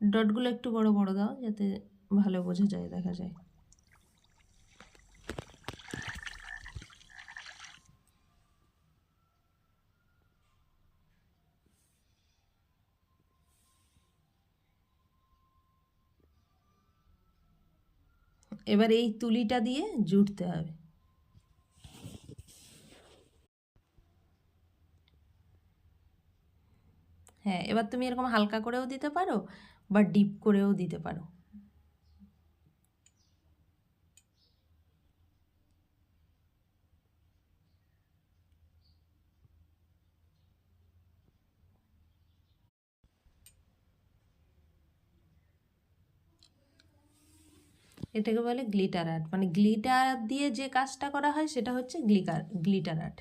ডটগুলো একটু বড় বড় দাও যাতে ভালো বোঝা যায়, দেখা যায়। এবার এই তুলিটা দিয়ে জুড়তে হবে। হ্যাঁ, এবার তুমি এরকম হালকা করেও দিতে পারো বা ডিপ করেও দিতে পারো। এটাকে বলে গ্লিটার আর্ট, মানে গ্লিটার দিয়ে যে কাজটা করা হয় সেটা হচ্ছে গ্লিটার আর্ট।